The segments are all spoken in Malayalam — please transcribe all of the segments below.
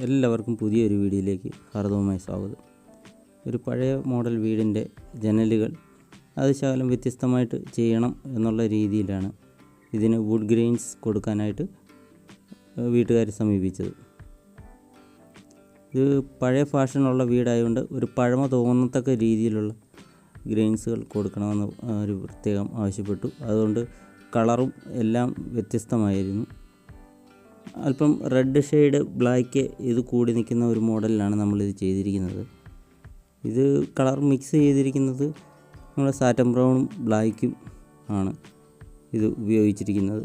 എല്ലാവർക്കും പുതിയൊരു വീഡിയോയിലേക്ക് ഹാർദവമായി സ്വാഗതം. ഒരു പഴയ മോഡൽ വീടിൻ്റെ ജനലുകൾ അത് ശകലം വ്യത്യസ്തമായിട്ട് ചെയ്യണം എന്നുള്ള രീതിയിലാണ് ഇതിന് വുഡ് ഗ്രെയിൻസ് കൊടുക്കാനായിട്ട് വീട്ടുകാർ സമീപിച്ചത്. ഇത് പഴയ ഫാഷനുള്ള വീടായതുകൊണ്ട് ഒരു പഴമ തോന്നത്തക്ക രീതിയിലുള്ള ഗ്രെയിൻസുകൾ കൊടുക്കണമെന്ന് ഒരു പ്രത്യേകം ആവശ്യപ്പെട്ടു. അതുകൊണ്ട് കളറും എല്ലാം വ്യത്യസ്തമായിരുന്നു. അല്പം റെഡ് ഷെയ്ഡ് ബ്ലാക്ക് ഇത് കൂടി നിൽക്കുന്ന ഒരു മോഡലിലാണ് നമ്മളിത് ചെയ്തിരിക്കുന്നത്. ഇത് കളർ മിക്സ് ചെയ്തിരിക്കുന്നത് നമ്മുടെ സാറ്റൻ ബ്രൗണും ബ്ലാക്കും ആണ് ഇത് ഉപയോഗിച്ചിരിക്കുന്നത്.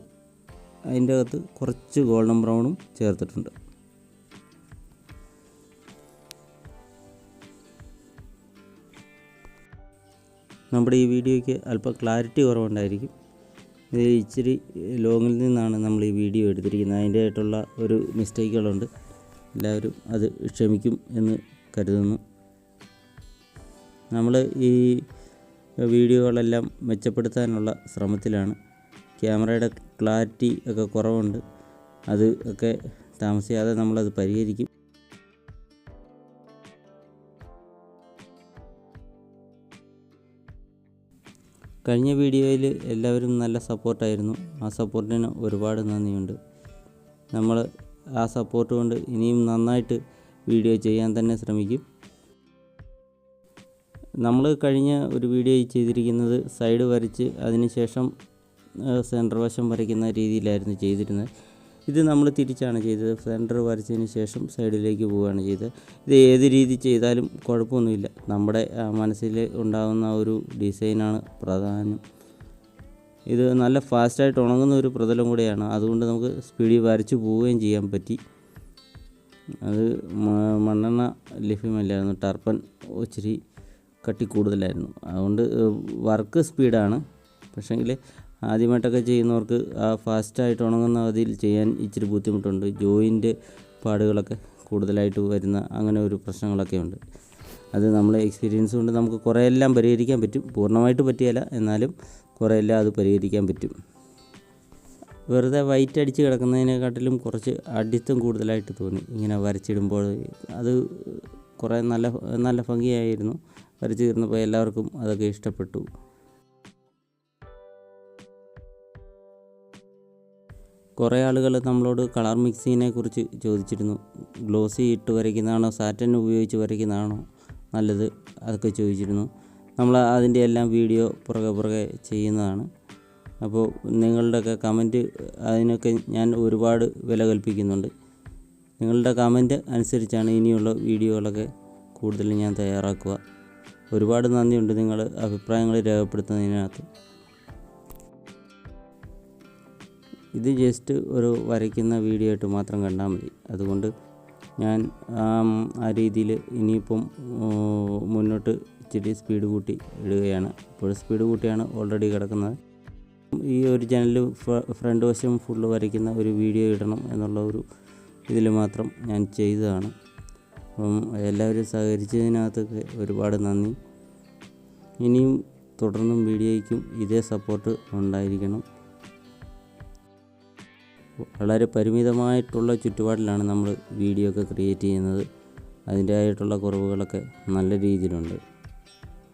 അതിൻ്റെ അകത്ത് കുറച്ച് ഗോൾഡൻ ബ്രൗണും ചേർത്തിട്ടുണ്ട്. നമ്മുടെ ഈ വീഡിയോയ്ക്ക് അല്പം ക്ലാരിറ്റി കുറവുണ്ടായിരിക്കും. ഇത് ഇച്ചിരി ലോങ്ങിൽ നിന്നാണ് നമ്മൾ ഈ വീഡിയോ എടുത്തിരിക്കുന്നത്. അതിൻ്റെ ആയിട്ടുള്ള ഒരു മിസ്റ്റേക്കുകളുണ്ട്. എല്ലാവരും അത് ക്ഷമിക്കും എന്ന് കരുതുന്നു. നമ്മൾ ഈ വീഡിയോകളെല്ലാം മെച്ചപ്പെടുത്താനുള്ള ശ്രമത്തിലാണ്. ക്യാമറയുടെ ക്ലാരിറ്റി ഒക്കെ കുറവുണ്ട്. അത് ഒക്കെ താമസിയാതെ നമ്മളത് പരിഹരിക്കും. കഴിഞ്ഞ വീഡിയോയിൽ എല്ലാവരും നല്ല സപ്പോർട്ടായിരുന്നു. ആ സപ്പോർട്ടിന് ഒരുപാട് നന്ദിയുണ്ട്. നമ്മൾ ആ സപ്പോർട്ട് കൊണ്ട് ഇനിയും നന്നായിട്ട് വീഡിയോ ചെയ്യാൻ തന്നെ ശ്രമിക്കും. നമ്മൾ കഴിഞ്ഞ ഒരു വീഡിയോ ചെയ്തിരിക്കുന്നത് സൈഡ് വരച്ച് അതിന് ശേഷം സെൻറ്റർ വശം വരയ്ക്കുന്ന രീതിയിലായിരുന്നു ചെയ്തിരുന്നത്. ഇത് നമ്മൾ തിരിച്ചാണ് ചെയ്തത്. സെൻറ്റർ വരച്ചതിന് ശേഷം സൈഡിലേക്ക് പോവുകയാണ് ചെയ്തത്. ഇത് ഏത് രീതി ചെയ്താലും കുഴപ്പമൊന്നുമില്ല. നമ്മുടെ മനസ്സിൽ ഉണ്ടാകുന്ന ഒരു ഡിസൈനാണ് പ്രധാനം. ഇത് നല്ല ഫാസ്റ്റായിട്ട് ഉണങ്ങുന്ന ഒരു പ്രതലം കൂടെയാണ്. അതുകൊണ്ട് നമുക്ക് സ്പീഡിൽ വരച്ച് പോവുകയും ചെയ്യാൻ പറ്റി. അത് മണ്ണെണ്ണ ലഭ്യമല്ലായിരുന്നു. ടർപ്പൻ ഇച്ചിരി കട്ടി കൂടുതലായിരുന്നു. അതുകൊണ്ട് വർക്ക് സ്പീഡാണ്. പക്ഷേങ്കിൽ ആദ്യമായിട്ടൊക്കെ ചെയ്യുന്നവർക്ക് ആ ഫാസ്റ്റായിട്ട് ഉണങ്ങുന്ന അതിൽ ചെയ്യാൻ ഇച്ചിരി ബുദ്ധിമുട്ടുണ്ട്. ജോയിൻ്റ് പാടുകളൊക്കെ കൂടുതലായിട്ട് വരുന്ന അങ്ങനെ ഒരു പ്രശ്നങ്ങളൊക്കെ ഉണ്ട്. അത് നമ്മളെ എക്സ്പീരിയൻസ് കൊണ്ട് നമുക്ക് കുറേയെല്ലാം പരിഹരിക്കാൻ പറ്റും. പൂർണ്ണമായിട്ട് പറ്റിയല്ല, എന്നാലും കുറേയെല്ലാം അത് പരിഹരിക്കാൻ പറ്റും. വെറുതെ വൈറ്റ് അടിച്ച് കിടക്കുന്നതിനെക്കാട്ടിലും കുറച്ച് അടിത്തം കൂടുതലായിട്ട് തോന്നി ഇങ്ങനെ വരച്ചിടുമ്പോൾ. അത് കുറേ നല്ല ഭംഗിയായിരുന്നു. വരച്ച് തീർന്നപ്പോൾ എല്ലാവർക്കും അതൊക്കെ ഇഷ്ടപ്പെട്ടു. കുറേ ആളുകൾ നമ്മളോട് കളർ മിക്സിങ്ങിനെ കുറിച്ച് ചോദിച്ചിരുന്നു. ഗ്ലോസി ഇട്ട് വരയ്ക്കുന്നതാണോ സാറ്റൻ ഉപയോഗിച്ച് വരയ്ക്കുന്നതാണോ നല്ലത്, അതൊക്കെ ചോദിച്ചിരുന്നു. നമ്മൾ അതിൻ്റെ എല്ലാം വീഡിയോ പുറകെ ചെയ്യുന്നതാണ്. അപ്പോൾ നിങ്ങളുടെയൊക്കെ കമൻറ്റ് അതിനൊക്കെ ഞാൻ ഒരുപാട് വില കൽപ്പിക്കുന്നുണ്ട്. നിങ്ങളുടെ കമൻറ്റ് അനുസരിച്ചാണ് ഇനിയുള്ള വീഡിയോകളൊക്കെ കൂടുതൽ ഞാൻ തയ്യാറാക്കുക. ഒരുപാട് നന്ദിയുണ്ട് നിങ്ങൾ അഭിപ്രായങ്ങൾ രേഖപ്പെടുത്തുന്നതിനകത്ത്. ഇത് ജസ്റ്റ് ഒരു വരയ്ക്കുന്ന വീഡിയോ ആയിട്ട് മാത്രം കണ്ടാൽ മതി. അതുകൊണ്ട് ഞാൻ ആ രീതിയിൽ ഇനിയിപ്പം മുന്നോട്ട് ഇച്ചിരി സ്പീഡ് കൂട്ടി ഇടുകയാണ്. ഇപ്പോൾ സ്പീഡ് കൂട്ടിയാണ് ഓൾറെഡി കിടക്കുന്നത്. ഈ ഒരു ജനൽ ഫ്രണ്ട് വശം ഫുള്ള് വരയ്ക്കുന്ന ഒരു വീഡിയോ ഇടണം എന്നുള്ള ഒരു ഇതിൽ മാത്രം ഞാൻ ചെയ്തതാണ്. അപ്പം എല്ലാവരും സഹകരിച്ചതിനകത്തൊക്കെ ഒരുപാട് നന്ദി. ഇനിയും തുടർന്നും വീഡിയോയ്ക്കും ഇതേ സപ്പോർട്ട് ഉണ്ടായിരിക്കണം. വളരെ പരിമിതമായിട്ടുള്ള ചുറ്റുപാടിലാണ് നമ്മൾ വീഡിയോ ഒക്കെ ക്രിയേറ്റ് ചെയ്യുന്നത്. അതിൻ്റേതായിട്ടുള്ള കുറവുകളൊക്കെ നല്ല രീതിയിലുണ്ട്.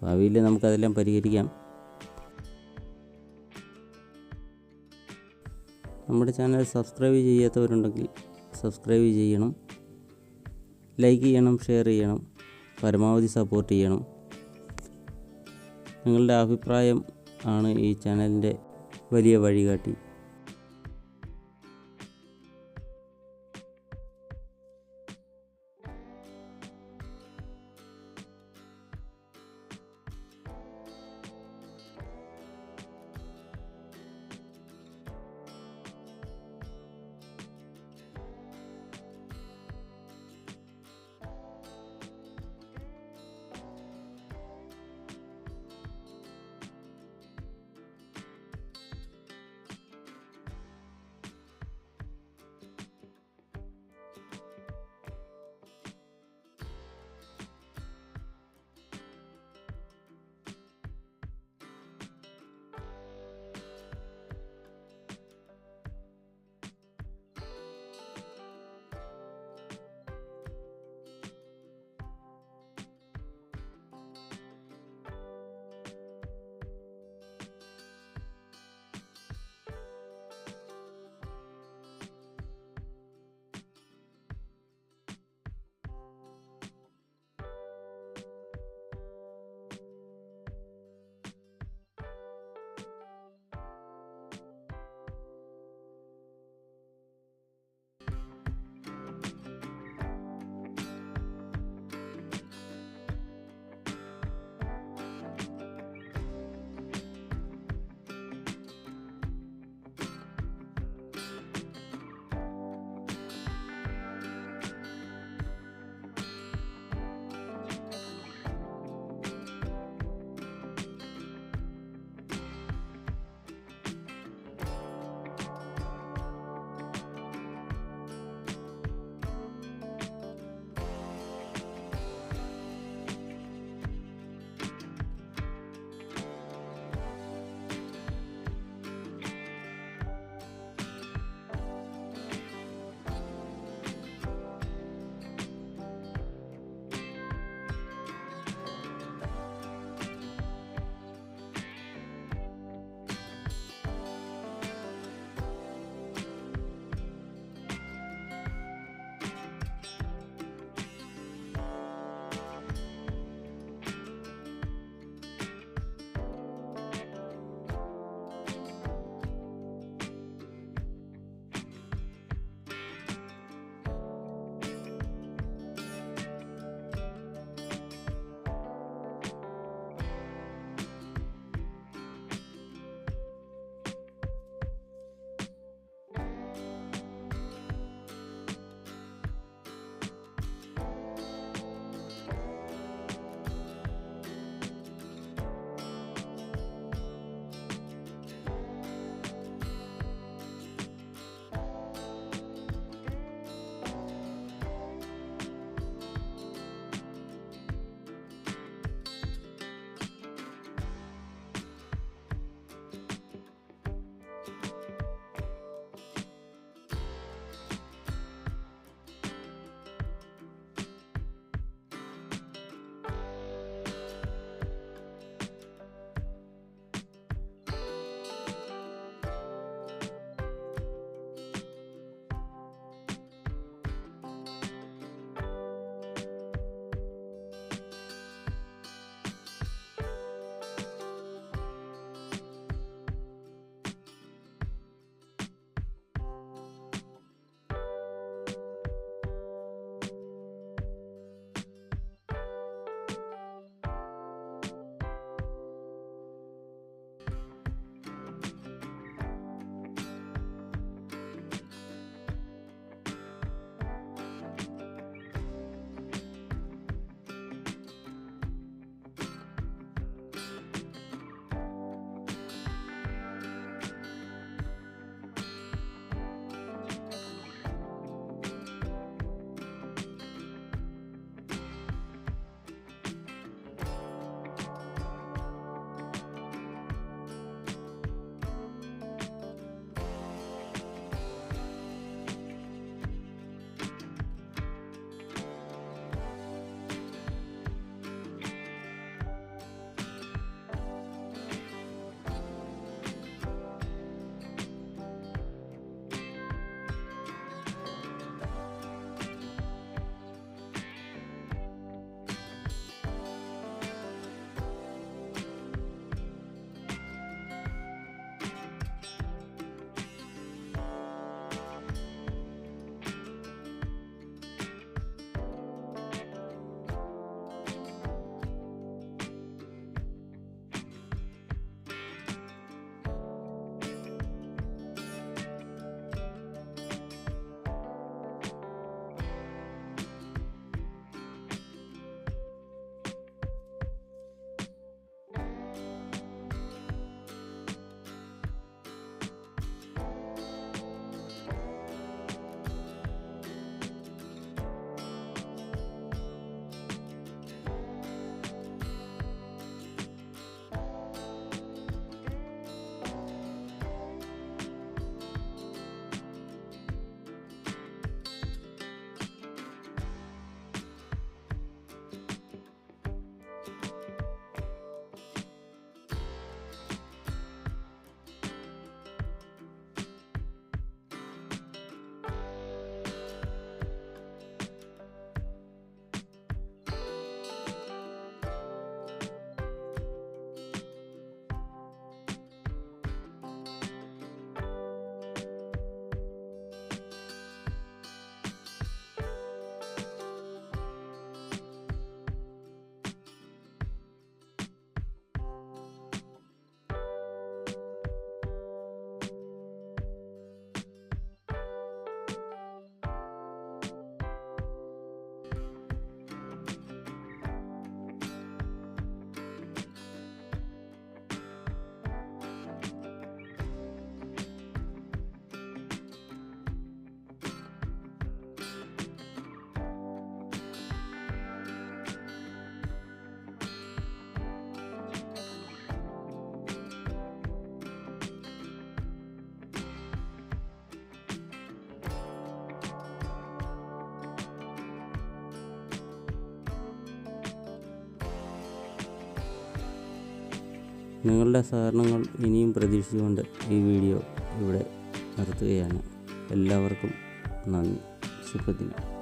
ഭാവിയിൽ നമുക്കതെല്ലാം പരിഹരിക്കാം. നമ്മുടെ ചാനൽ സബ്സ്ക്രൈബ് ചെയ്യാത്തവരുണ്ടെങ്കിൽ സബ്സ്ക്രൈബ് ചെയ്യണം, ലൈക്ക് ചെയ്യണം, ഷെയർ ചെയ്യണം, പരമാവധി സപ്പോർട്ട് ചെയ്യണം. നിങ്ങളുടെ അഭിപ്രായം ആണ് ഈ ചാനലിൻ്റെ വലിയ വഴികാട്ടി. നിങ്ങളുടെ സഹകരണങ്ങൾ ഇനിയും പ്രതീക്ഷിച്ചുകൊണ്ട് ഈ വീഡിയോ ഇവിടെ നിർത്തുകയാണ്. എല്ലാവർക്കും നന്ദി. ശുഭദിനം.